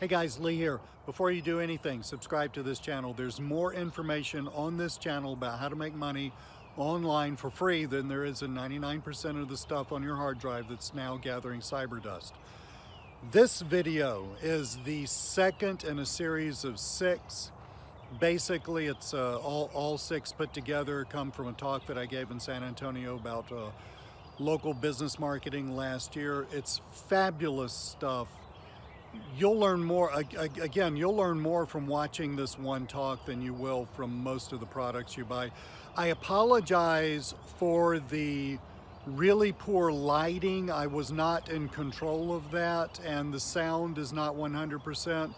Hey guys, Lee here. Before you do anything, subscribe to this channel. There's more information on this channel about how to make money online for free than there is in 99% of the stuff on your hard drive that's now gathering cyber dust. This video is the second in a series of 6. Basically, it's all 6 put together come from a talk that I gave in San Antonio about local business marketing last year. It's fabulous stuff. You'll learn more, again, you'll learn more from watching this one talk than you will from most of the products you buy. I apologize for the really poor lighting. I was not in control of that, and the sound is not 100%.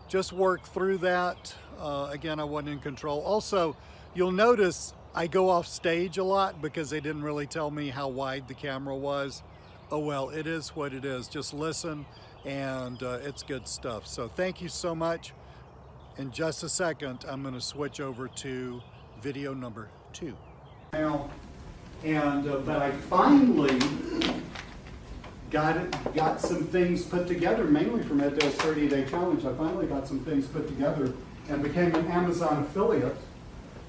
Just work through that. Again, I wasn't in control. Also, you'll notice I go off stage a lot because they didn't really tell me how wide the camera was. Oh well, it is what it is. Just listen, and it's good stuff. So thank you so much. In just a second, I'm going to switch over to video number 2. Now, but I finally got some things put together, mainly from Ed Dale's 30-day challenge. I finally got some things put together and became an Amazon affiliate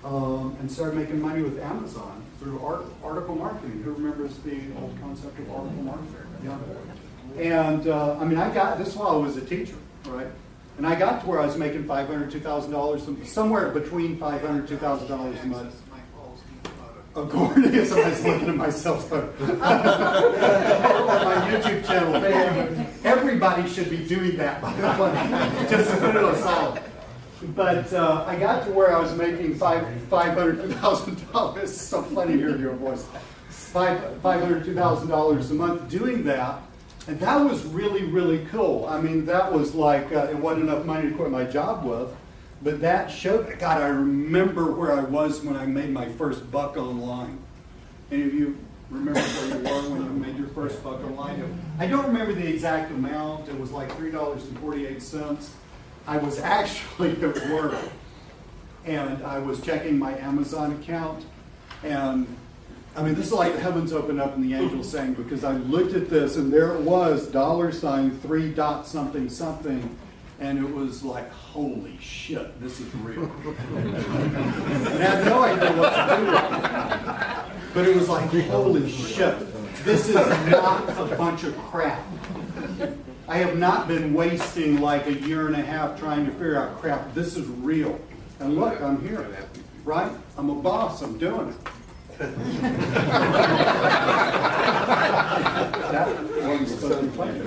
and started making money with Amazon through article marketing. Who remembers the old concept of article marketing? Yeah. And I mean, this while I was a teacher, right? And I got to where I was making $500, $2,000, somewhere between $500, $2,000 a month. Of course, somebody's looking at myself. On my YouTube channel, everybody should be doing that, by the way. Just to put it on solid. But I got to where I was making $500, $2,000. It's so funny to hear your voice. $500, $2,000 a month doing that. And that was really, really cool. I mean, that was like, it wasn't enough money to quit my job with. But that showed, God, I remember where I was when I made my first buck online. Any of you remember where you were when you made your first buck online? I don't remember the exact amount. It was like $3.48. I was actually at work, and I was checking my Amazon account, and I mean, this is like the heavens opened up and the angels sang, because I looked at this, and there it was, $3 dot something something, and it was like, holy shit, this is real. And I had no idea what to do with it. But it was like, holy shit, this is not a bunch of crap. I have not been wasting like a year and a half trying to figure out crap. This is real. And look, I'm here, right? I'm a boss, I'm doing it. That wasn't supposed to be playing.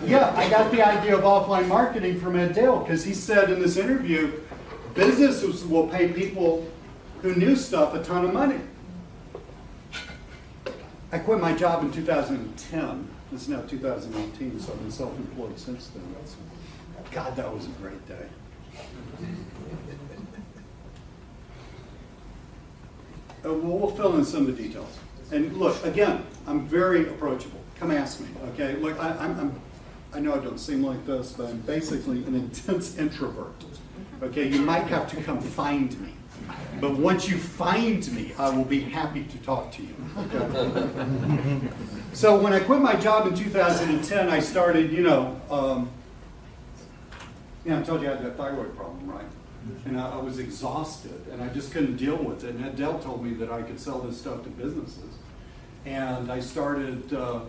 Yeah, I got the idea of offline marketing from Ed Dale, because he said in this interview, businesses will pay people who knew stuff a ton of money. I quit my job in 2010. This is now 2018, so I've been self-employed since then. God, that was a great day. We'll fill in some of the details. And look, again, I'm very approachable. Come ask me, okay? Look, I know I don't seem like this, but I'm basically an intense introvert. Okay, you might have to come find me. But once you find me, I will be happy to talk to you. Okay? So when I quit my job in 2010, I started, I told you I had that thyroid problem, right? And I was exhausted, and I just couldn't deal with it. And Ed Dale told me that I could sell this stuff to businesses. And I started, I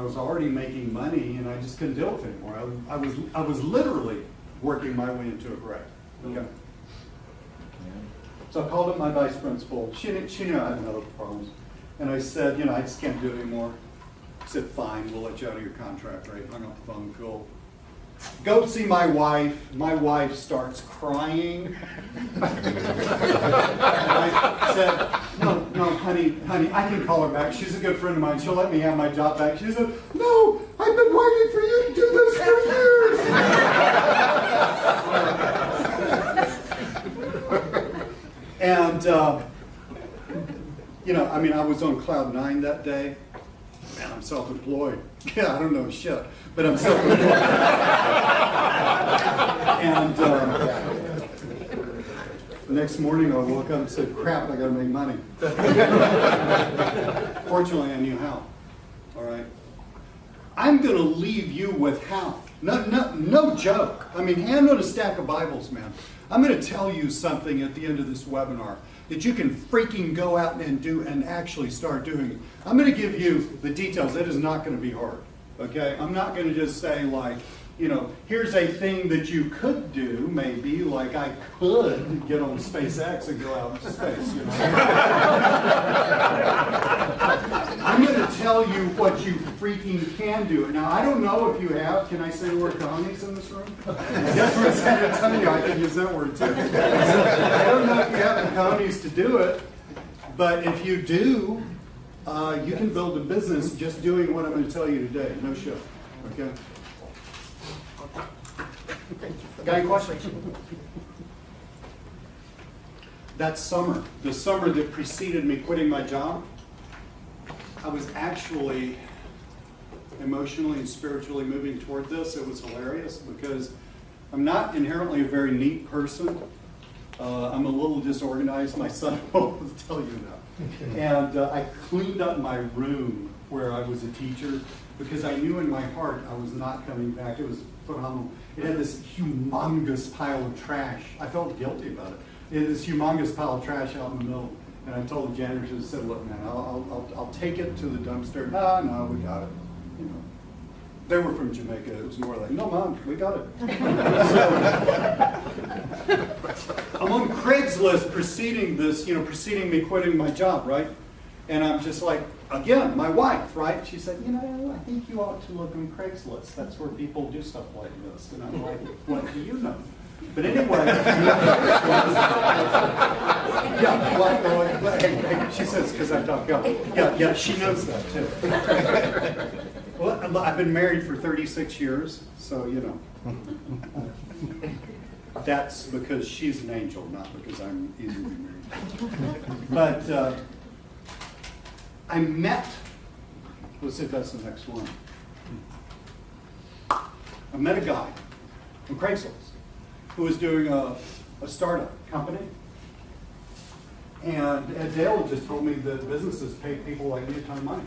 was already making money, and I just couldn't deal with it anymore. I was literally working my way into a grave. Okay. So I called up my vice principal. She knew I had medical problems. And I said, I just can't do it anymore. She said, fine, we'll let you out of your contract rate. Hung up the phone, cool. Go see my wife. My wife starts crying. And I said, no, honey, I can call her back. She's a good friend of mine. She'll let me have my job back. She said, no, I've been waiting for you to do this for years. And, I was on cloud 9 that day. Man, I'm self-employed. Yeah, I don't know shit, but I'm self-employed. And the next morning I woke up and said, crap, I gotta make money. Fortunately, I knew how, all right? I'm going to leave you with how. No joke. I mean, hand on a stack of Bibles, man. I'm going to tell you something at the end of this webinar that you can freaking go out and do and actually start doing it. I'm going to give you the details. It is not going to be hard. Okay? I'm not going to just say, like, you know, here's a thing that you could do, maybe, like I could get on SpaceX and go out into space, you know. I'm going to tell you what you freaking can do. Now, I don't know if you have, can I say the word cojones in this room? Yes, we're in San Antonio, I can use that word too. I don't know if you have the cojones to do it, but if you do, you can build a business just doing what I'm going to tell you today. No show, okay? Got any questions? That summer, the summer that preceded me quitting my job, I was actually emotionally and spiritually moving toward this. It was hilarious because I'm not inherently a very neat person. I'm a little disorganized. My son will tell you that. And I cleaned up my room where I was a teacher because I knew in my heart I was not coming back. It was phenomenal. It had this humongous pile of trash. I felt guilty about it. It had this humongous pile of trash out in the middle. And I told the janitors, I said, look, man, I'll take it to the dumpster. No, we got it. You know, they were from Jamaica. It was more like, no, Mom, we got it. So, I'm on Craigslist preceding me quitting my job, right? And I'm just like, again, my wife, right? She said, you know, I think you ought to look on Craigslist. That's where people do stuff like this. And I'm like, what do you know? But anyway, yeah, well, hey, she says, because I talk up. Yeah, she knows that too. Well, I've been married for 36 years, so, you know. That's because she's an angel, not because I'm easily married. But I met, let's see if that's the next one. I met a guy on Craigslist who was doing a startup company. And Ed Dale just told me that businesses pay people like me a ton of money.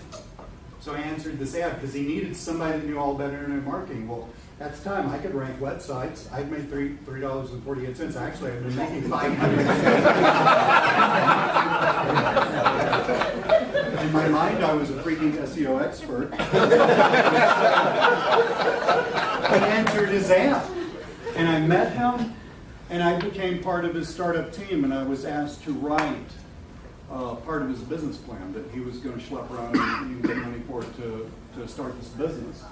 So I answered this ad because he needed somebody that knew all about internet marketing. Well, at the time, I could rank websites. I'd made $3.48. Actually, I'd been making $500. In my mind, I was a freaking SEO expert. I answered his ad. And I met him, and I became part of his startup team, and I was asked to write part of his business plan that he was going to schlep around and get money for it to start this business.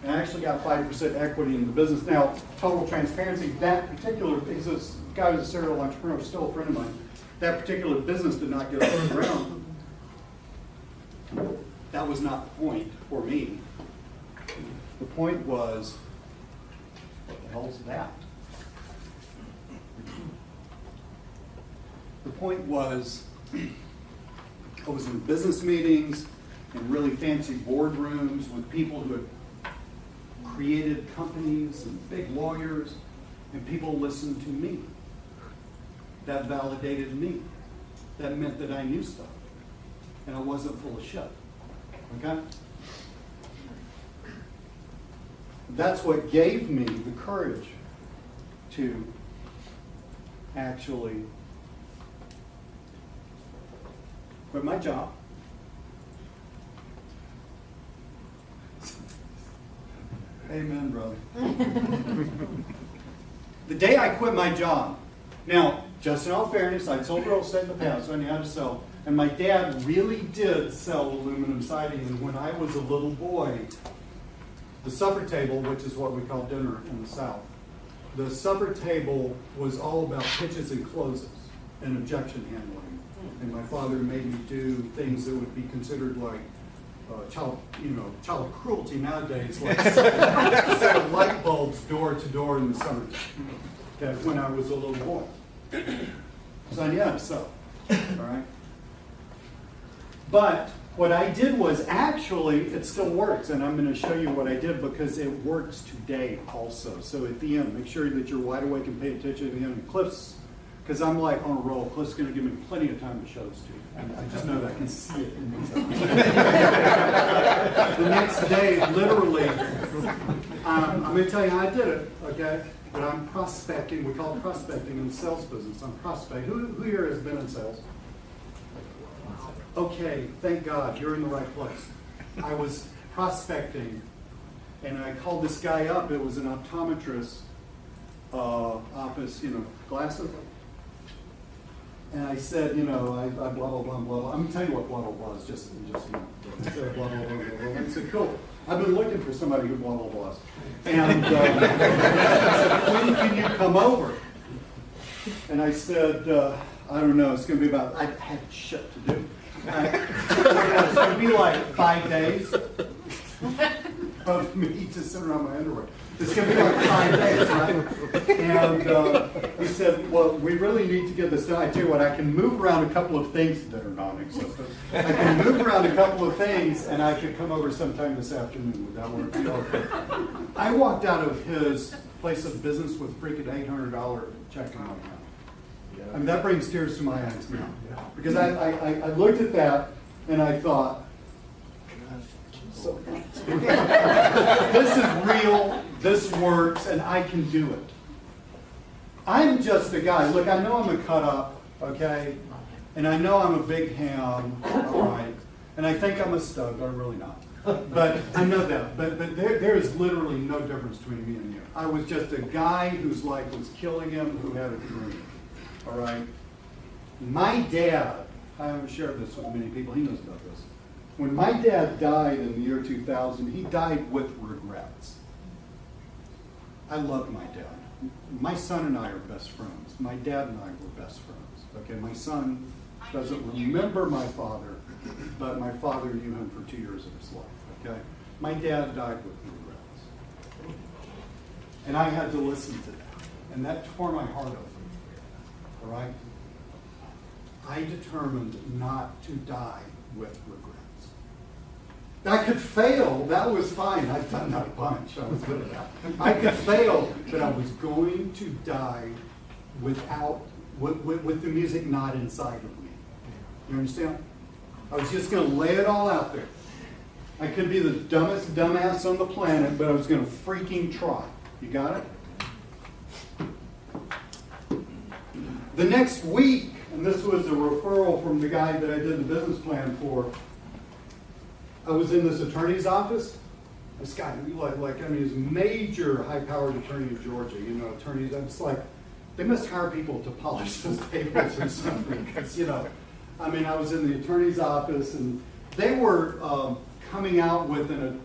And I actually got 5% equity in the business. Now, total transparency, that particular, he's a guy who's a serial entrepreneur, still a friend of mine. That particular business did not get off the ground. That was not the point for me. The point was, what the hell's that? The point was, I was in business meetings and really fancy boardrooms with people who had created companies and big lawyers, and people listened to me. That validated me. That meant that I knew stuff, and I wasn't full of shit. Okay? That's what gave me the courage to actually quit my job. Amen, brother. The day I quit my job, now, just in all fairness, I sold real estate in the past, so I knew how to sell. And my dad really did sell aluminum siding. And when I was a little boy, the supper table, which is what we call dinner in the South, the supper table was all about pitches and closes and objection handling. And my father made me do things that would be considered like child cruelty nowadays, like set of light bulbs door to door in the summer. Okay, when I was a little boy. So I knew how to sew. All right. But what I did was actually, it still works, and I'm going to show you what I did because it works today also. So at the end, make sure that you're wide awake and pay attention at the end. Cliff's because I'm like on a roll. Cliff's going to give me plenty of time to show this to you. And I just know that I can see it in these eyes. The next day, literally, I'm going to tell you how I did it, okay? But I'm prospecting. We call it prospecting in the sales business. I'm prospecting. Who here has been in sales? Okay, thank God, you're in the right place. I was prospecting, and I called this guy up. It was an optometrist office, glasses. And I said, I blah, blah, blah, blah, blah. I'm going to tell you what blah, blah, blah is, just I said blah, blah, blah, blah, blah. And I said, cool. I've been looking for somebody who blah, blah, blah. And I said, when can you come over? And I said, I don't know, it's going to be about, I had shit to do. It's going to be like 5 days of me just sitting around my underwear. It's going to be like 5 days, right? And he said, well, we really need to get this done. I tell you what, I can move around a couple of things that are non-existent. I can move around a couple of things, and I could come over sometime this afternoon. Would that work? Okay. I walked out of his place of business with freaking $800 check in my account. I mean, that brings tears to my eyes now. Because I looked at that, and I thought, so, this is real, this works, and I can do it. I'm just a guy. Look, I know I'm a cut up, okay? And I know I'm a big ham, all right? And I think I'm a stud, but I'm really not. But I know that. But there is literally no difference between me and you. I was just a guy whose life was killing him, who had a dream, all right? My dad, I haven't shared this with many people, he knows about this. When my dad died in the year 2000, he died with regrets. I love my dad. My son and I are best friends. My dad and I were best friends. Okay, my son doesn't remember my father, but my father knew him for 2 years of his life. Okay, my dad died with regrets, and I had to listen to that, and that tore my heart open. All right, I determined not to die with regrets. I could fail, that was fine. I've done that a bunch, I was good at that. I could fail, but I was going to die with the music not inside of me. You understand? I was just going to lay it all out there. I could be the dumbest dumbass on the planet, but I was going to freaking try. You got it? The next week, and this was a referral from the guy that I did the business plan for, I was in this attorney's office. This guy, he's a major high-powered attorney in Georgia. Attorneys, I'm just like, they must hire people to polish those papers or something. Because, I was in the attorney's office, and they were coming out with an